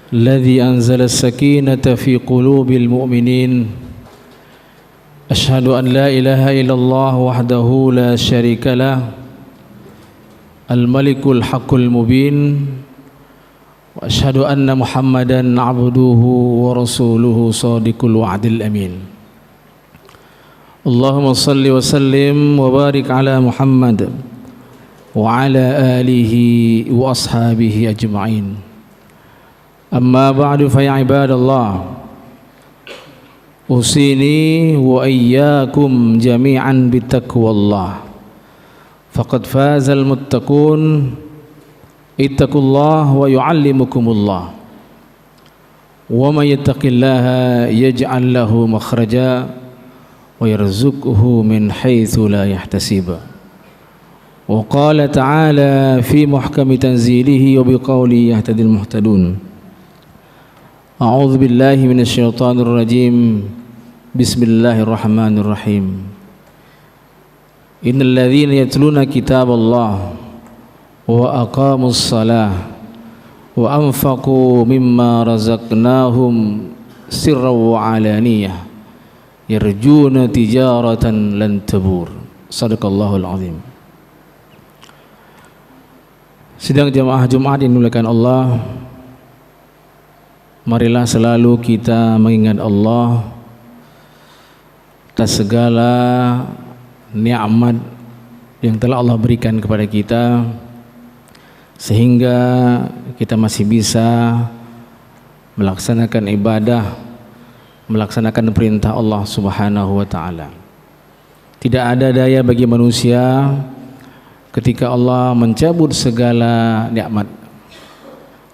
الذي أنزل السكينة في قلوب المؤمنين أشهد أن لا إله إلا الله وحده لا شريك له الملك الحق المبين وأشهد أن محمدا عبده ورسوله صادق الوعد الأمين اللهم صل وسلم وبارك على محمد وعلى آله وأصحابه أجمعين أما بعد فيا عباد الله أوصيني وإياكم جميعا بتقوى الله فقد فاز المتقون اتقوا الله ويعلمكم الله ومن يتق الله يجعل له مخرجا ويرزقه من حيث لا يحتسب وقال تعالى في محكم تنزيله وبقوله يهتدي المهتدون أعوذ بالله من الشيطان الرجيم بسم الله الرحمن الرحيم إن الذين يتلون كتاب الله وأقاموا الصلاة وأنفقوا مما رزقناهم سرا وعلانية يرجون تجارة لن تبور صدق الله العظيم. Sidang jamaah Jumat yang dimuliakan Allah, marilah selalu kita mengingat Allah atas segala nikmat yang telah Allah berikan kepada kita sehingga kita masih bisa melaksanakan ibadah, melaksanakan perintah Allah Subhanahu wa taala. Tidak ada daya bagi manusia ketika Allah mencabut segala nikmat.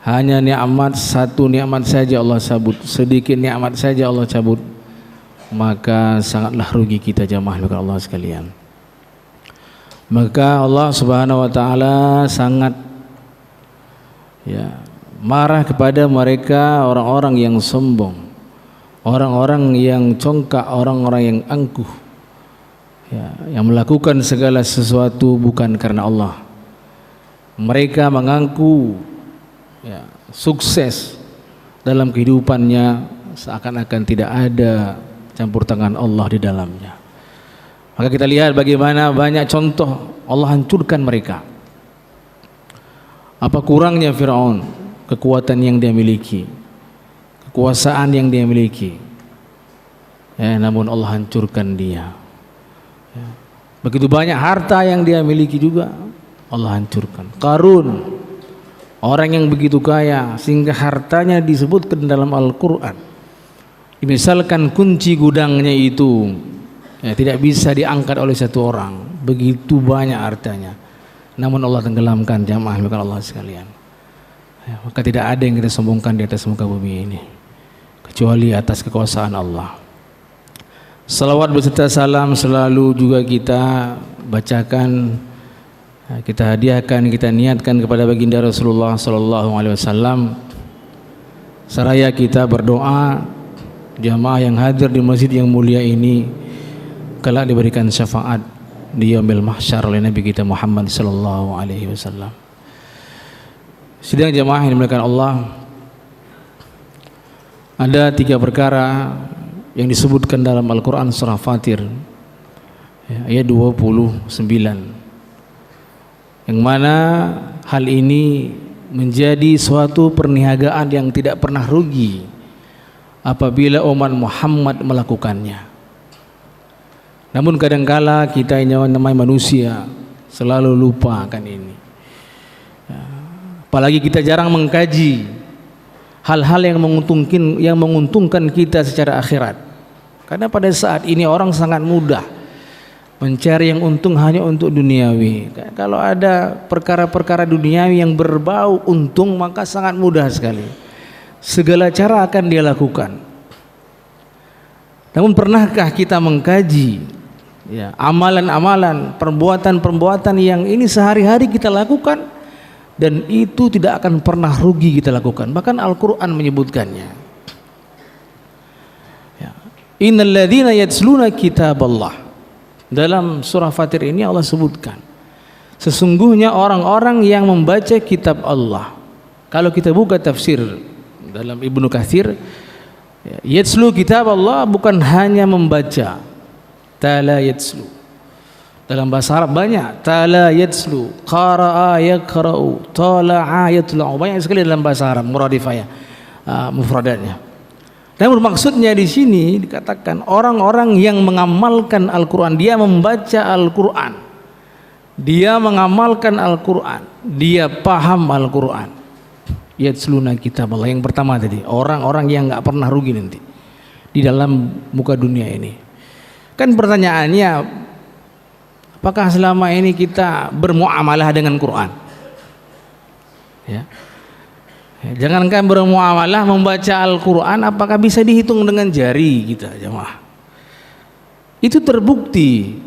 Hanya nikmat, satu nikmat saja Allah cabut, sedikit nikmat saja Allah cabut, maka sangatlah rugi kita jamaah Allah sekalian. Maka Allah Subhanahu wa taala sangat marah kepada mereka orang-orang yang sombong, orang-orang yang congkak, orang-orang yang angkuh, yang melakukan segala sesuatu bukan karena Allah. Mereka mengaku sukses dalam kehidupannya seakan-akan tidak ada campur tangan Allah di dalamnya. Maka kita lihat bagaimana banyak contoh Allah hancurkan mereka. Apa kurangnya Fir'aun, kekuatan yang dia miliki, kekuasaan yang dia miliki, namun Allah hancurkan dia. Begitu banyak harta yang dia miliki juga Allah hancurkan. Qarun, orang yang begitu kaya sehingga hartanya disebutkan dalam Al-Quran, misalkan kunci gudangnya itu tidak bisa diangkat oleh satu orang, begitu banyak hartanya, namun Allah tenggelamkan jamaah Allah sekalian. Maka tidak ada yang kita sombongkan di atas muka bumi ini kecuali atas kekuasaan Allah. Salawat beserta salam selalu juga kita bacakan, kita hadiahkan, kita niatkan kepada baginda Rasulullah sallallahu alaihi wasallam. Seraya kita berdoa jamaah yang hadir di masjid yang mulia ini kelak diberikan syafaat di yaumil mahsyar oleh Nabi kita Muhammad sallallahu alaihi wasallam. Sidang jamaah yang dimuliakan Allah, ada 3 perkara yang disebutkan dalam Al-Quran surah Fatir ayat 29, yang mana hal ini menjadi suatu perniagaan yang tidak pernah rugi apabila umat Muhammad melakukannya. Namun kadangkala kita yang namanya manusia selalu lupa akan ini. Apalagi kita jarang mengkaji hal-hal yang menguntungkan kita secara akhirat. Karena pada saat ini orang sangat mudah mencari yang untung hanya untuk duniawi. Kalau ada perkara-perkara duniawi yang berbau untung, maka sangat mudah sekali. Segala cara akan dia lakukan. Namun pernahkah kita mengkaji amalan-amalan, perbuatan-perbuatan yang ini sehari-hari kita lakukan dan itu tidak akan pernah rugi kita lakukan? Bahkan Al-Quran menyebutkannya. Innal ladzina yatluna kitaballah. Dalam surah Fatir ini Allah sebutkan, sesungguhnya orang-orang yang membaca kitab Allah. Kalau kita buka tafsir dalam Ibnu Katsir, yatslu kitab Allah bukan hanya membaca, tala yatslu. Dalam bahasa Arab banyak, tala yatslu, qara'a yaqra'u, tala'a yatlu, banyak sekali dalam bahasa Arab muradifahnya, mufradatnya. Namun maksudnya di sini dikatakan orang-orang yang mengamalkan Al-Quran, dia membaca Al-Quran, dia mengamalkan Al-Quran, dia paham Al-Quran. Yatsluna kitab Allah. Yang pertama tadi, orang-orang yang nggak pernah rugi nanti di dalam muka dunia ini. Kan pertanyaannya, apakah selama ini kita bermuamalah dengan Quran? Ya. Jangankan bermuamalah, membaca Al-Quran, apakah bisa dihitung dengan jari kita, jemaah? Itu terbukti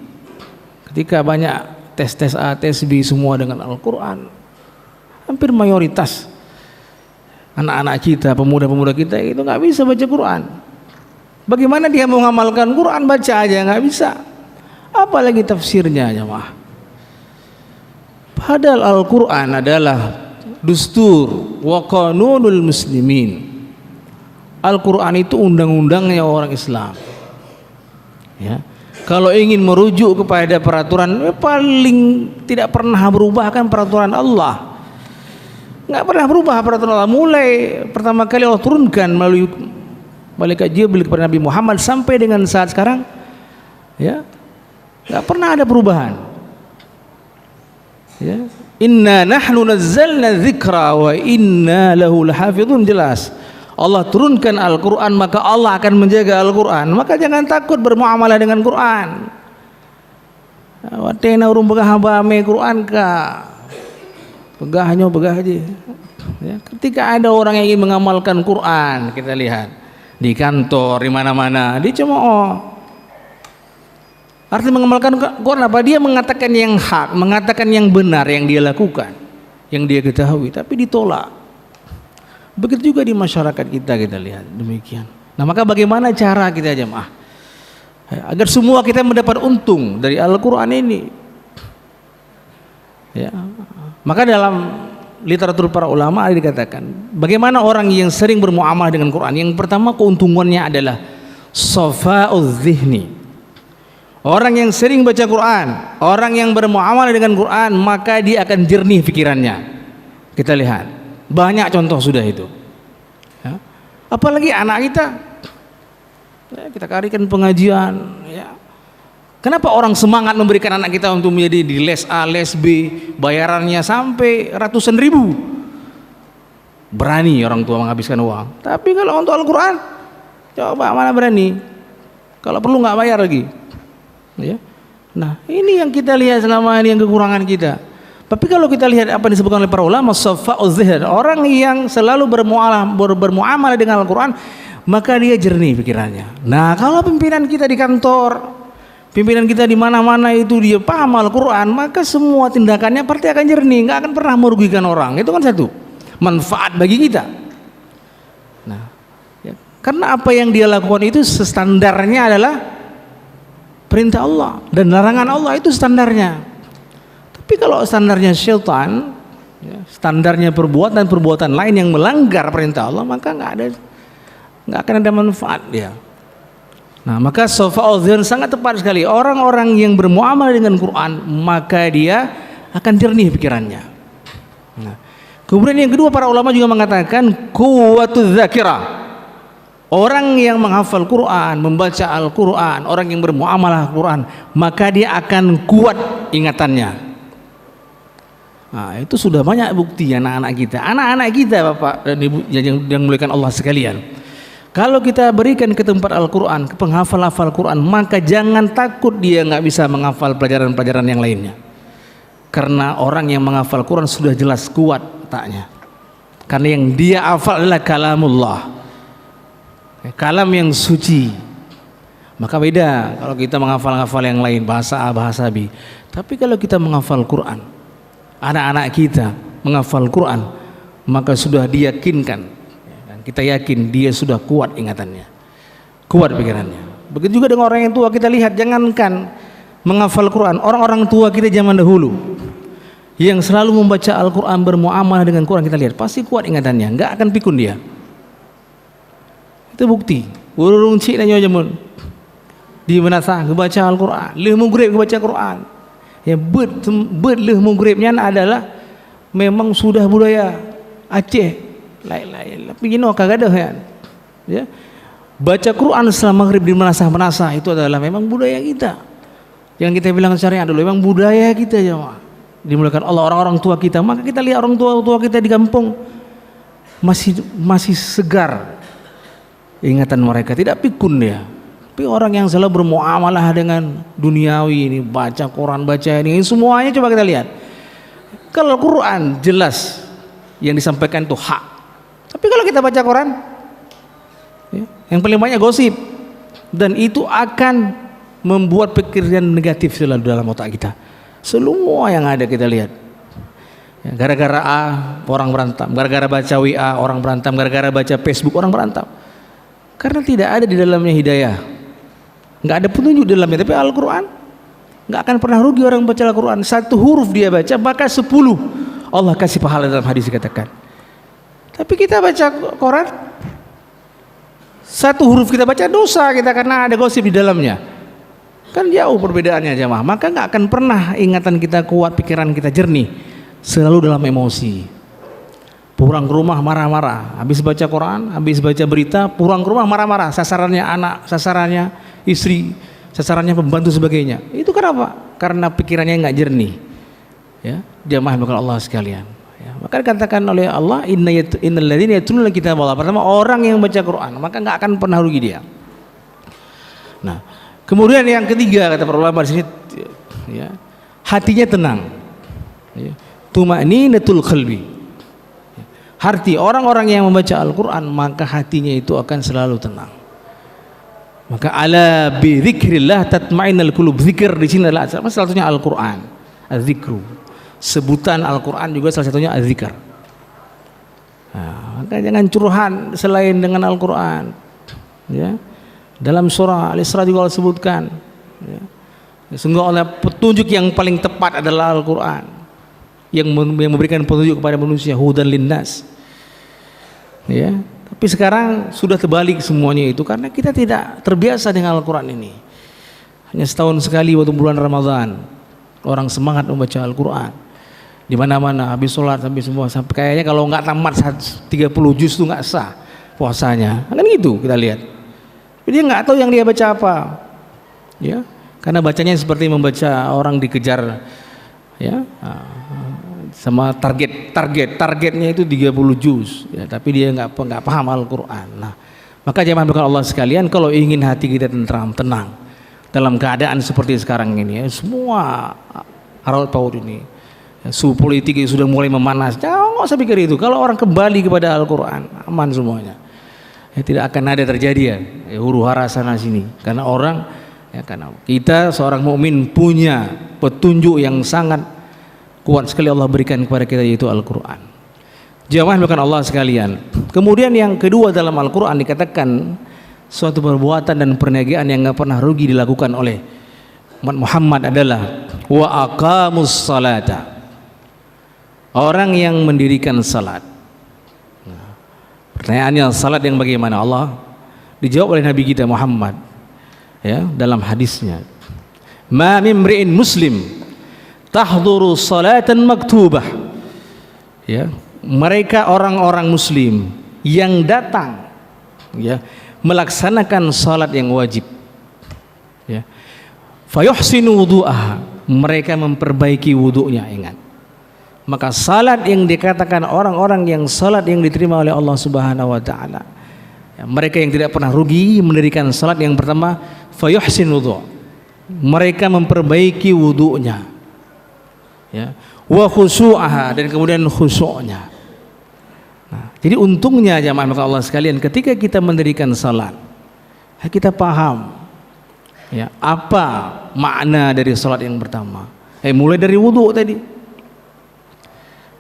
ketika banyak tes A, tes B semua dengan Al-Quran. Hampir mayoritas anak-anak kita, pemuda-pemuda kita itu nggak bisa baca Quran. Bagaimana dia mau mengamalkan Quran? Baca aja nggak bisa, apalagi tafsirnya, jemaah. Padahal Al-Quran adalah dustur wa qanunul muslimin. Al-Quran itu undang-undangnya orang Islam. Ya. Kalau ingin merujuk kepada peraturan, paling tidak pernah berubah kan peraturan Allah. Nggak pernah berubah peraturan Allah. Mulai pertama kali Allah turunkan melalui malaikat Jibril kepada Nabi Muhammad sampai dengan saat sekarang, ya, nggak pernah ada perubahan. Ya. Inna nahnu nazzalna dzikra wa inna lahu lahafizun, jelas. Allah turunkan Al-Quran, maka Allah akan menjaga Al-Quran. Maka jangan takut bermuamalah dengan Quran. Watena urung begah bame Quran ka. Begahnya begah aja. Ya, ketika ada orang yang ingin mengamalkan Quran, kita lihat di kantor, di mana-mana, dia cuma artinya mengamalkan Quran apa? Dia mengatakan yang hak, mengatakan yang benar yang dia lakukan, yang dia ketahui, tapi ditolak. Begitu juga di masyarakat kita lihat demikian. Nah, maka bagaimana cara kita, jemaah, agar semua kita mendapat untung dari Al-Quran ini? Ya. Maka dalam literatur para ulama ada dikatakan bagaimana orang yang sering bermuamalah dengan Quran. Yang pertama, keuntungannya adalah safa'uz zihni. Orang yang sering baca Quran, orang yang bermuamalah dengan Quran, maka dia akan jernih pikirannya. Kita lihat banyak contoh sudah itu, ya. Apalagi anak kita, ya, kita carikan pengajian, ya. Kenapa orang semangat memberikan anak kita untuk menjadi di les A, les B, bayarannya sampai ratusan ribu? Berani orang tua menghabiskan uang. Tapi kalau untuk Al-Quran, coba mana berani? Kalau perlu nggak bayar lagi. Ya. Nah, ini yang kita lihat selama ini, yang kekurangan kita. Tapi kalau kita lihat apa yang disebutkan oleh para ulama, safa'uz zihn, orang yang selalu bermuamalah dengan Al-Quran, maka dia jernih pikirannya. Nah, kalau pimpinan kita di kantor, pimpinan kita di mana-mana itu dia paham Al-Quran, maka semua tindakannya pasti akan jernih, nggak akan pernah merugikan orang. Itu kan satu manfaat bagi kita. Nah, ya, karena apa yang dia lakukan itu standarnya adalah perintah Allah dan larangan Allah, itu standarnya. Tapi kalau standarnya syaitan, ya, standarnya perbuatan lain yang melanggar perintah Allah, maka nggak akan ada manfaat dia. Nah, maka safa'uz zihn sangat tepat sekali. Orang-orang yang bermuamalah dengan Quran, maka dia akan jernih pikirannya. Nah, kemudian yang kedua, para ulama juga mengatakan quwwatuz dzakirah. Orang yang menghafal Quran, membaca Al-Quran, orang yang bermuamalah Quran, maka dia akan kuat ingatannya. Nah, itu sudah banyak bukti anak-anak kita, Bapak dan Ibu yang dimuliakan Allah sekalian. Kalau kita berikan ke tempat Al-Quran, ke penghafal Quran, maka jangan takut dia nggak bisa menghafal pelajaran-pelajaran yang lainnya. Karena orang yang menghafal Quran sudah jelas kuat taknya. Karena yang dia hafal adalah kalamullah, kalam yang suci. Maka beda kalau kita menghafal yang lain, bahasa A, bahasa B. Tapi kalau kita menghafal Quran, anak-anak kita menghafal Quran, maka sudah diyakinkan, kita yakin dia sudah kuat ingatannya, kuat pikirannya. Begitu juga dengan orang yang tua. Kita lihat, jangankan menghafal Quran, orang-orang tua kita zaman dahulu yang selalu membaca Al-Quran, bermuamalah dengan Quran, kita lihat pasti kuat ingatannya, nggak akan pikun dia. Terbukti. Urung cik nanya jamun. Di manasa kebaca Al-Quran, leh mughrib kebaca Quran. Ya bet leh mughribnya adalah memang sudah budaya Aceh. Lain-lain. Tapi you know kagak ada kan. Ya. Baca Quran setelah maghrib di manasa itu adalah memang budaya kita. Yang kita bilang syariat dulu memang budaya kita jemaah. Dimulakan Allah orang-orang tua kita, maka kita lihat orang tua kita di kampung masih segar ingatan mereka, tidak pikun dia. Tapi orang yang selalu bermuamalah dengan duniawi ini, baca Quran, baca ini semuanya, coba kita lihat. Kalau Quran jelas yang disampaikan itu hak. Tapi kalau kita baca Quran, ya, yang paling banyak gosip, dan itu akan membuat pikiran negatif selalu dalam otak kita. Semua yang ada kita lihat. Ya, gara-gara A orang berantem, gara-gara baca WA orang berantem, gara-gara baca Facebook orang berantem. Karena tidak ada di dalamnya hidayah, nggak ada petunjuk di dalamnya. Tapi Al-Quran nggak akan pernah rugi orang baca Al-Quran. Satu huruf dia baca maka 10 Allah kasih pahala, dalam hadis dikatakan. Tapi kita baca Quran, satu huruf kita baca dosa kita karena ada gosip di dalamnya. Kan jauh perbedaannya jemaah. Maka nggak akan pernah ingatan kita kuat, pikiran kita jernih, selalu dalam emosi. Pulang ke rumah marah-marah, habis baca Quran, habis baca berita, pulang ke rumah marah-marah, sasarannya anak, sasarannya istri, sasarannya pembantu sebagainya. Itu kenapa? Karena pikirannya nggak jernih. Ya, jamaah bukan Allah sekalian. Ya, maka dikatakan oleh Allah, innal ladzina yatluna kitab Allah. Pertama, orang yang baca Quran, maka nggak akan pernah rugi dia. Nah, kemudian yang ketiga kata para ulama di sini, ya, hatinya tenang. Ya, tuma'ninatul qalbi. Hati orang-orang yang membaca Al-Quran, maka hatinya itu akan selalu tenang. Maka ala bi dzikrillah tatma'innul qulub. Zikir di sini adalah salah satunya Al-Quran, az-zikru. Sebutan Al-Quran juga salah satunya az-zikr. Nah, maka jangan curhan selain dengan Al-Quran. Ya. Dalam surah Al-Isra juga Allah sebutkan, ya, sungguh oleh petunjuk yang paling tepat adalah Al-Quran. Yang memberikan petunjuk kepada manusia, hudan linnas. Ya, tapi sekarang sudah terbalik semuanya itu karena kita tidak terbiasa dengan Al-Quran ini. Hanya setahun sekali waktu bulan Ramadan orang semangat membaca Al-Quran. Di mana-mana habis sholat, habis semua, sampai kayaknya kalau nggak tamat 30 juz itu nggak sah puasanya. Kan gitu kita lihat. Dia nggak tahu yang dia baca apa. Ya, karena bacanya seperti membaca orang dikejar, ya, sama targetnya itu 30 juz, ya, tapi dia nggak paham Al-Quran. Nah, maka jemaah bukan Allah sekalian, kalau ingin hati kita tenang dalam keadaan seperti sekarang ini, ya, semua harut paut ini, ya, suhu politik sudah mulai memanas, jangan nggak usah pikir itu. Kalau orang kembali kepada Al-Quran, aman semuanya, ya, tidak akan ada terjadi ya huru hara sana sini, karena orang, ya, karena kita seorang mukmin punya petunjuk yang sangat kuat sekali Allah berikan kepada kita, yaitu Al-Quran. Jamaah bukan Allah sekalian. Kemudian yang kedua, dalam Al-Quran dikatakan suatu perbuatan dan perniagaan yang nggak pernah rugi dilakukan oleh umat Muhammad adalah wa aqamus salata. Orang yang mendirikan salat. Nah, pertanyaannya, salat yang bagaimana? Allah dijawab oleh Nabi kita Muhammad, ya, dalam hadisnya, ma mimri'in muslim tahduru salatan maktubah. Ya, mereka orang-orang muslim yang datang, ya, melaksanakan salat yang wajib, ya, fayuhsinu wudu'aha, mereka memperbaiki wudu'nya. Ingat, maka salat yang dikatakan orang-orang yang salat yang diterima oleh Allah Subhanahu wa taala, ya, mereka yang tidak pernah rugi mendirikan salat. Yang pertama, fayuhsinu wudu', mereka memperbaiki wudu'nya, ya, wa khusyu'aha, dan kemudian khusyuknya. Nah, jadi untungnya jamaah Allah sekalian, ketika kita mendirikan salat, kita paham, ya, apa makna dari salat yang pertama. Mulai dari wudu tadi,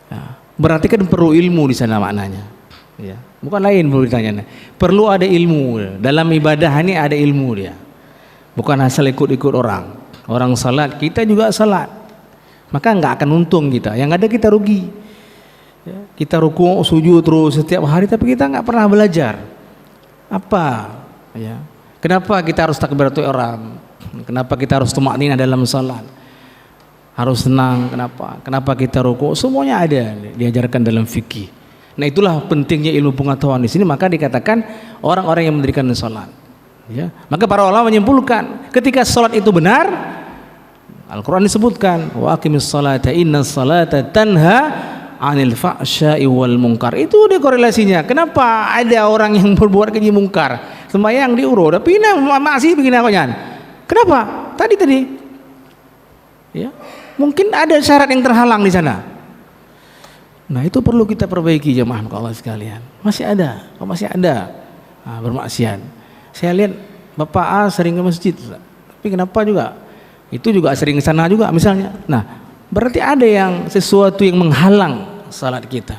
ya, berarti kan perlu ilmu di sana maknanya, ya, bukan lain perlu ditanya. Perlu ada ilmu dalam ibadah ini, ada ilmu dia, bukan asal ikut-ikut orang. Orang salat, kita juga salat, maka nggak akan untung kita, yang ada kita rugi. Ya, kita rukuk sujud terus setiap hari, tapi kita nggak pernah belajar. Apa? Ya. Kenapa kita harus takbiratul ihram? Kenapa kita harus tumakninah dalam salat? Harus tenang, kenapa? Kenapa kita rukuk? Semuanya ada diajarkan dalam fikih. Nah, itulah pentingnya ilmu pengetahuan di sini. Maka dikatakan orang-orang yang mendirikan salat. Ya. Maka para ulama menyimpulkan ketika salat itu benar, Al-Quran disebutkan wa aqimis salata innas salata tanha 'anil fahsya'i wal munkar. Itu dia korelasinya. Kenapa ada orang yang berbuat keji mungkar, sembahyang diurut, tapi masih begini akonya? Kenapa? Tadi. Ya. Mungkin ada syarat yang terhalang di sana. Nah, itu perlu kita perbaiki jemaah Allah sekalian. Masih ada bermaksiat. Saya lihat Bapak A sering ke masjid, tapi kenapa juga? Itu juga sering ke sana juga misalnya. Nah, berarti ada yang sesuatu yang menghalang salat kita.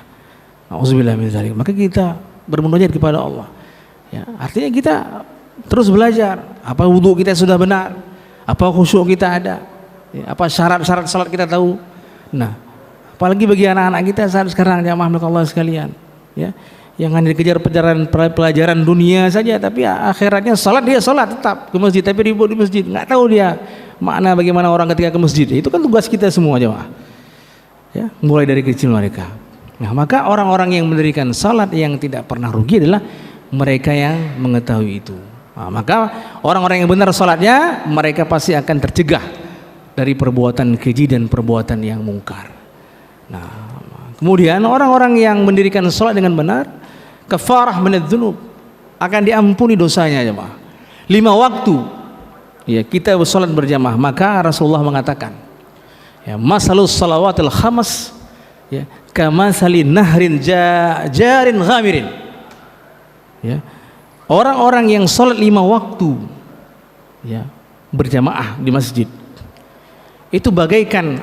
Auzubillah min dzalik. Maka kita bermunajat kepada Allah. Ya, artinya kita terus belajar. Apa wudu kita sudah benar? Apa khusyuk kita ada? Ya, apa syarat-syarat salat kita tahu? Nah, apalagi bagi anak-anak kita saat sekarang jamaah Allah sekalian, ya, yang hanya dikejar pelajaran dunia saja, tapi akhiratnya salat, dia salat tetap ke masjid, tapi ribut di masjid, nggak tahu dia makna bagaimana orang ketika ke masjid. Itu kan tugas kita semua jamaah, ya, mulai dari kecil mereka. Nah, maka orang-orang yang mendirikan salat yang tidak pernah rugi adalah mereka yang mengetahui itu. Nah, maka orang-orang yang benar salatnya, mereka pasti akan tercegah dari perbuatan keji dan perbuatan yang mungkar. Nah, kemudian orang-orang yang mendirikan salat dengan benar, kafarah minadz-dzunub, akan diampuni dosanya jemaah. 5 waktu ya kita salat berjamaah. Maka Rasulullah mengatakan, ya, masalus salawatil khamas ya kamasali nahrin jarin ghamirin. Ya. Orang-orang yang salat 5 waktu ya berjamaah di masjid, itu bagaikan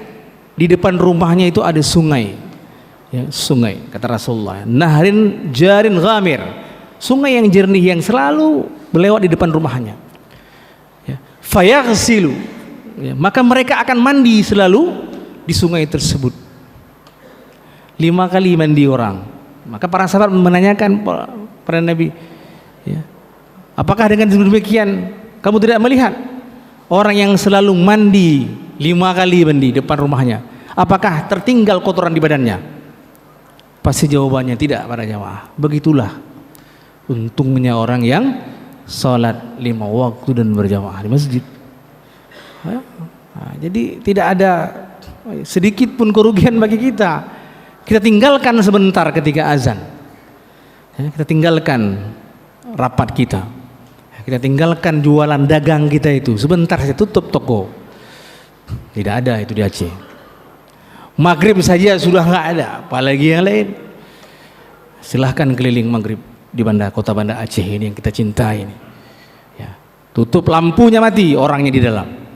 di depan rumahnya itu ada sungai, ya, sungai kata Rasulullah, nahrin jarin ghamir, sungai yang jernih yang selalu melewat di depan rumahnya. Ya, fayaghsilu, ya, maka mereka akan mandi selalu di sungai tersebut. 5 kali mandi orang. Maka para sahabat menanyakan pada Nabi, ya, apakah dengan demikian kamu tidak melihat orang yang selalu mandi 5 kali mandi depan rumahnya, apakah tertinggal kotoran di badannya? Pasti jawabannya tidak para jamaah. Begitulah untungnya orang yang salat 5 waktu dan berjamaah di masjid. Nah, jadi tidak ada sedikit pun kerugian bagi kita. Kita tinggalkan sebentar ketika azan, ya, kita tinggalkan rapat kita, kita tinggalkan jualan dagang kita itu sebentar, saya tutup toko. Tidak ada itu di Aceh. Maghrib saja sudah nggak ada, apalagi yang lain. Silahkan keliling maghrib di kota Banda Aceh ini yang kita cintai ini. Ya, tutup lampunya, mati orangnya di dalam.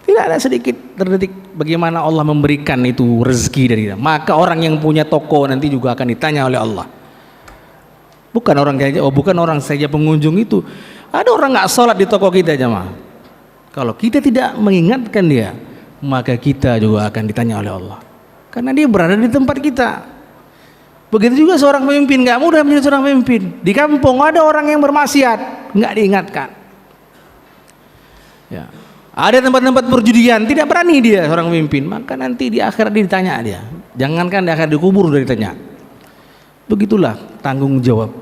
Tidak ada sedikit terdetik bagaimana Allah memberikan itu rezeki dari dia. Maka orang yang punya toko nanti juga akan ditanya oleh Allah. Bukan orang saja pengunjung itu. Ada orang nggak sholat di toko kita jemaah. Kalau kita tidak mengingatkan dia, maka kita juga akan ditanya oleh Allah. Karena dia berada di tempat kita. Begitu juga seorang pemimpin, nggak mudah menjadi seorang pemimpin. Di kampung ada orang yang bermaksiat, nggak diingatkan. Ya. Ada tempat-tempat perjudian, tidak berani dia seorang pemimpin, maka nanti di akhirat ditanya dia. Jangankan di akhirat, dikubur udah ditanya. Begitulah tanggung jawab,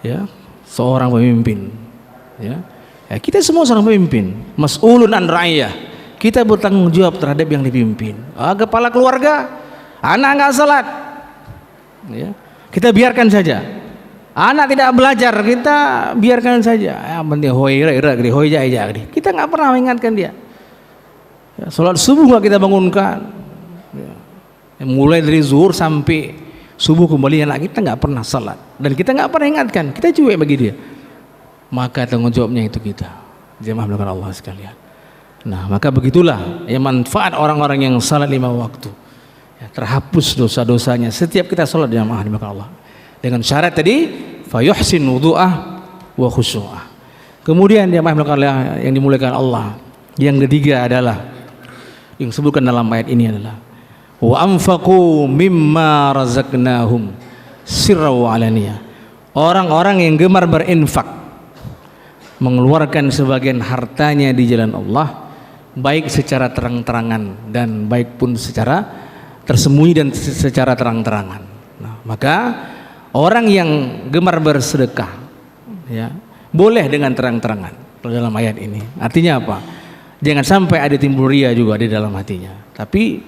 ya, seorang pemimpin. Ya. Ya, kita semua seorang pemimpin, mas'ulun an ra'iyah. Kita bertanggung jawab terhadap yang dipimpin. Kepala keluarga, anak nggak salat, ya, kita biarkan saja. Anak tidak belajar, kita biarkan saja. Yang penting kita nggak pernah mengingatkan dia. Ya, salat subuh nggak kita bangunkan. Ya. Mulai dari zuhur sampai subuh kembali anak kita nggak pernah salat, dan kita nggak pernah ingatkan. Kita cuek bagi dia. Maka tanggung jawabnya itu kita. Jemaah melakukan Allah sekalian. Nah, maka begitulah ya manfaat orang-orang yang salat 5 waktu. Ya, terhapus dosa-dosanya setiap kita salat jemaah melakukan Allah. Dengan syarat tadi, fayuhsin wudu'ah wa khusyu'ah. Kemudian jemaah melakukan Allah yang dimuliakan Allah. Yang ketiga adalah yang disebutkan dalam ayat ini adalah wa anfaqu mimma razaqnahum sirra wa alaniyah. orang-orang yang gemar berinfak, mengeluarkan sebagian hartanya di jalan Allah, baik secara terang-terangan dan baik pun secara tersembunyi dan secara terang-terangan. Nah, maka orang yang gemar bersedekah, ya, boleh dengan terang-terangan dalam ayat ini. Artinya apa? Jangan sampai ada timbul ria juga di dalam hatinya. Tapi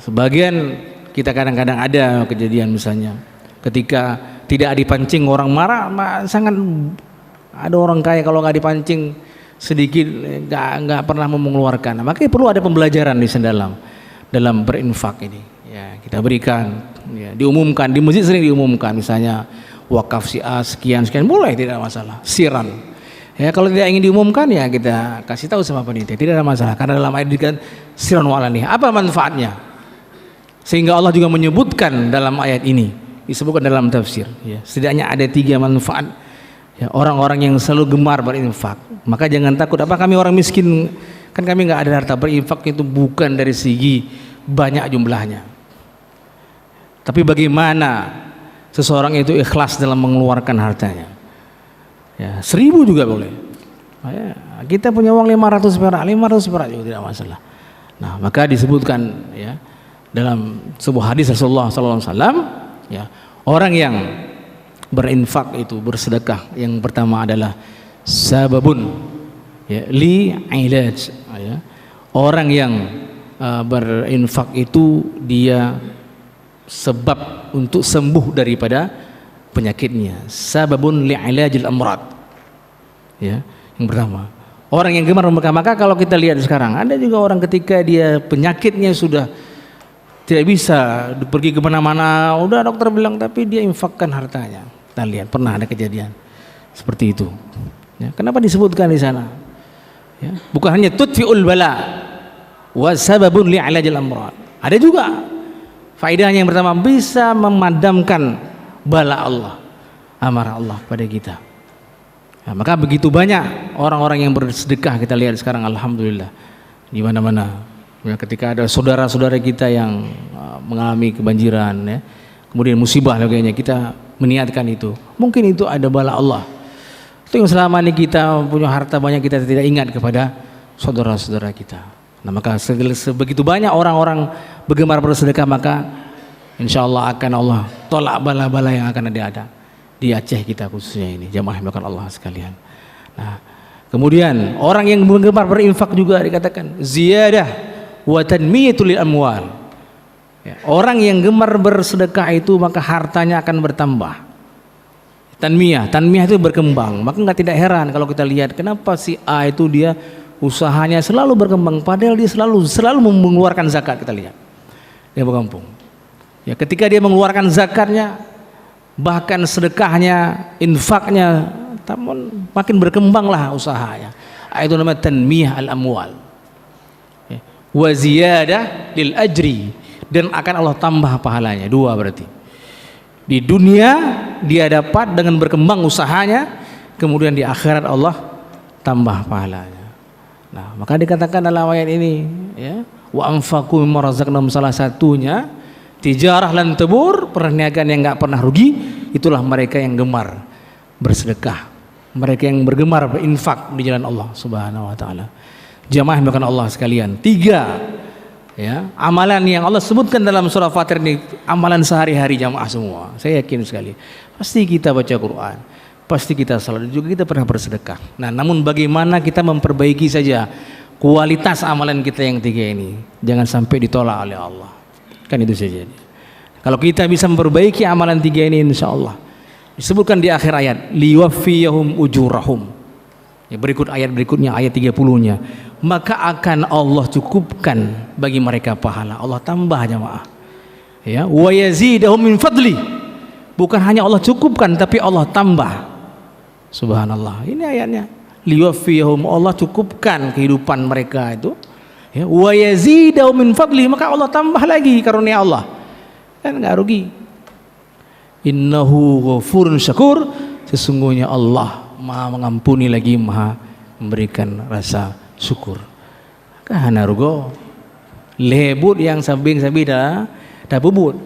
sebagian kita kadang-kadang ada kejadian misalnya ketika tidak dipancing orang marah, sangat ada orang kaya kalau nggak dipancing sedikit nggak pernah mau mengeluarkan. Nah, makanya perlu ada pembelajaran di dalam berinfak ini. Ya, kita berikan, ya, diumumkan di masjid, sering diumumkan misalnya wakaf si A sekian boleh, tidak masalah. Siran. Ya, kalau tidak ingin diumumkan ya kita kasih tahu sama panitia, tidak ada masalah. Karena dalam ayat dikatakan siran walani. Apa manfaatnya? Sehingga Allah juga menyebutkan dalam ayat ini, disebutkan dalam tafsir. Ya, setidaknya ada 3 manfaat. Ya, orang-orang yang selalu gemar berinfak, maka jangan takut. Apa kami orang miskin, kan kami nggak ada harta. Berinfak itu bukan dari segi banyak jumlahnya, tapi bagaimana seseorang itu ikhlas dalam mengeluarkan hartanya. Ya, 1000 juga boleh. Ya, kita punya uang 500 perak juga tidak masalah. Nah, maka disebutkan ya dalam sebuah hadis Rasulullah SAW, ya, orang yang berinfak itu, bersedekah, yang pertama adalah sababun, ya, li ilaj, ya. Orang yang berinfak itu dia sebab untuk sembuh daripada penyakitnya. Sababun li ilajil amrad, ya, yang pertama. Orang yang gemar memberkah. Maka kalau kita lihat sekarang ada juga orang ketika dia penyakitnya sudah tidak bisa pergi kemana-mana, udah dokter bilang, tapi dia infakkan hartanya. Kita lihat pernah ada kejadian seperti itu. Ya, kenapa disebutkan di sana? Ya, bukan hanya tutfi'ul bala wa sababun li'ilajil amrad. Ada juga faedahnya yang pertama, bisa memadamkan bala Allah, amarah Allah pada kita. Ya, maka begitu banyak orang-orang yang bersedekah kita lihat sekarang, alhamdulillah, di mana-mana. Ya, ketika ada saudara-saudara kita yang mengalami kebanjiran, ya, kemudian musibah lainnya, kita meniatkan itu, mungkin itu ada bala Allah. Itu yang selama ini kita punya harta banyak, kita tidak ingat kepada saudara-saudara kita. Nah, maka sebegitu banyak orang-orang bergemar bersedekah, maka insya Allah akan Allah tolak bala-bala yang akan ada di Aceh kita khususnya ini, jamaah yang Allah sekalian. Nah, kemudian orang yang bergemar berinfak juga dikatakan ziyadah wa tanmiyatul amwal. Ya, orang yang gemar bersedekah itu maka hartanya akan bertambah. Tanmiyah itu berkembang. Maka tidak heran kalau kita lihat kenapa si A itu dia usahanya selalu berkembang, padahal dia selalu mengeluarkan zakat. Kita lihat dia berkampung. Ya, ketika dia mengeluarkan zakatnya, bahkan sedekahnya, infaknya, namun makin berkembanglah usahanya. Itu namanya tanmiyah al-amwal. Ya, wa ziyadah lil ajri, dan akan Allah tambah pahalanya. 2 berarti. Di dunia dia dapat dengan berkembang usahanya, kemudian di akhirat Allah tambah pahalanya. Nah, maka dikatakan dalam ayat ini, ya, wa anfaqu mimma razaqnahum, salah satunya tijarah lan tabur, perniagaan yang enggak pernah rugi, itulah mereka yang gemar bersedekah, mereka yang bergemar berinfak di jalan Allah Subhanahu wa taala. Jamaah bukan Allah sekalian, 3 ya, amalan yang Allah sebutkan dalam surah Fatir ini, amalan sehari-hari jamaah semua. Saya yakin sekali, pasti kita baca Quran, pasti kita salat, juga kita pernah bersedekah. Nah, namun bagaimana kita memperbaiki saja kualitas amalan kita yang 3 ini, jangan sampai ditolak oleh Allah. Kan itu saja. Kalau kita bisa memperbaiki amalan 3 ini, insya Allah disebutkan di akhir ayat, liwaffiyahum ujurahum. Ya, berikut ayat berikutnya, ayat 30-nya, maka akan Allah cukupkan bagi mereka pahala. Allah tambah jemaah. Ya, wa yazidahum min fadli. Bukan hanya Allah cukupkan, tapi Allah tambah. Subhanallah. Ini ayatnya. Liwaffiyahum, Allah cukupkan kehidupan mereka itu. Ya, wa yazidahum min fadli, maka Allah tambah lagi karunia Allah. Kan enggak rugi. Innahu ghafurun syakur, sesungguhnya Allah Maha mengampuni lagi Maha memberikan rasa syukur. Kahana rugo lebut yang sabing dah bubut.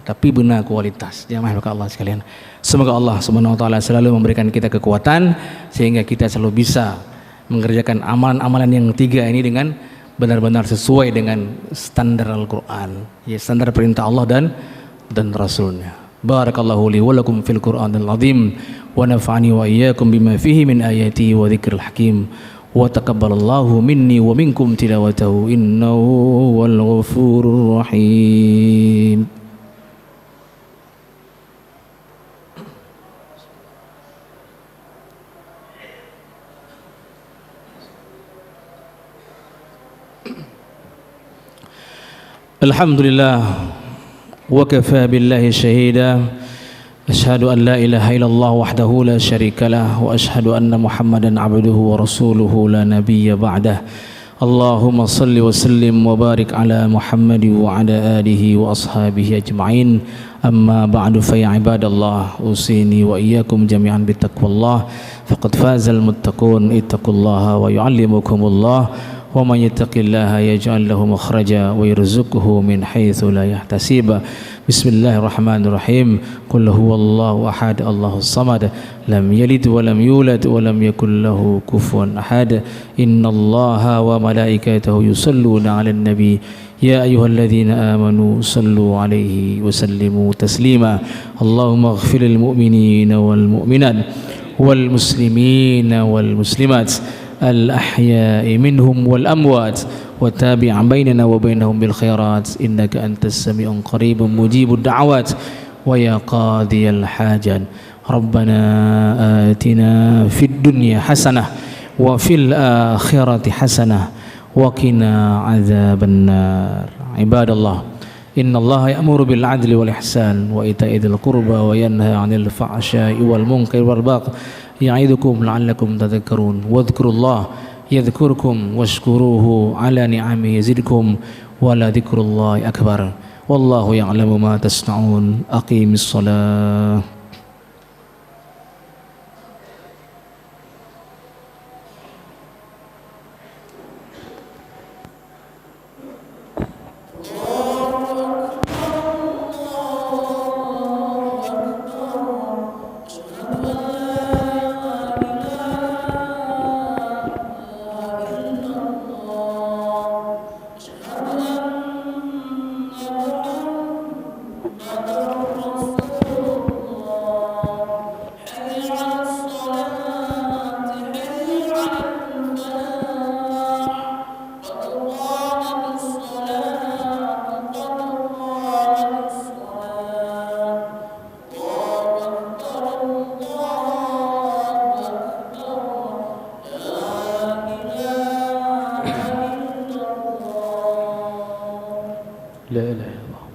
tapi benar kualitas. Jamaah Allah sekalian. Semoga Allah Subhanahu wa taala selalu memberikan kita kekuatan sehingga kita selalu bisa mengerjakan amalan-amalan yang 3 ini dengan benar-benar sesuai dengan standar Al-Qur'an, ya, standar perintah Allah dan Rasulnya. Barakallahu li wa lakum fil Qur'anil azim wa nafa'ani wa iyyakum bima fihi min ayati wa dzikril hakim. Wa taqabbalallahu minni wa minkum tilawatahu innahu wal ghafurur rahim. Alhamdulillah wa kafa billahi shahida. Asyhadu an la ilaha illallah wahdahu la syarikalah wa asyhadu anna Muhammadan abduhu wa rasuluhu la nabiyya ba'dah. Allahumma salli wa sallim wa barik ala Muhammad wa ala alihi wa ashabihi ajma'in. Amma ba'du fa ya ibadallah usini wa iyyakum jami'an bittaqwallah faqad fazal muttaqun ittaqullaha wa yu'allimukumullah. Wa man yattaqillaha yaj'al lahu makhraja wa yarzuqhu min haitsu la yahtasib. Bismillahirrahmanirrahim. Qul huwallahu ahad, Allahus samad, lam yalid wa lam yulad wa lam yakul lahu kufuwan ahad. Innallaha wa malaikatahu yusalluna 'alan nabi. Ya ayyuhalladzina amanu sallu 'alaihi wa sallimu taslima. Allahumma ighfir lil mu'minina wal mu'minat wal muslimina wal muslimat الأحياء منهم والأموات وتابع بيننا وبينهم بالخيرات إنك أنت السميع قريب مجيب الدعوات ويا قاضي الحاجات ربنا آتنا في الدنيا حسنة وفي الآخرة حسنة وقنا عذاب النار. عباد الله إن الله يأمر بالعدل والإحسان وإيتاء ذي القربى وينهى عن الفحشاء والمنكر والبغي يعظكم لعلكم تذكرون واذكروا الله يذكركم واشكروه على نعمه يزدكم ولذكر الله أكبر والله يعلم ما تصنعون. أقيم الصلاة. لا إله إلا الله.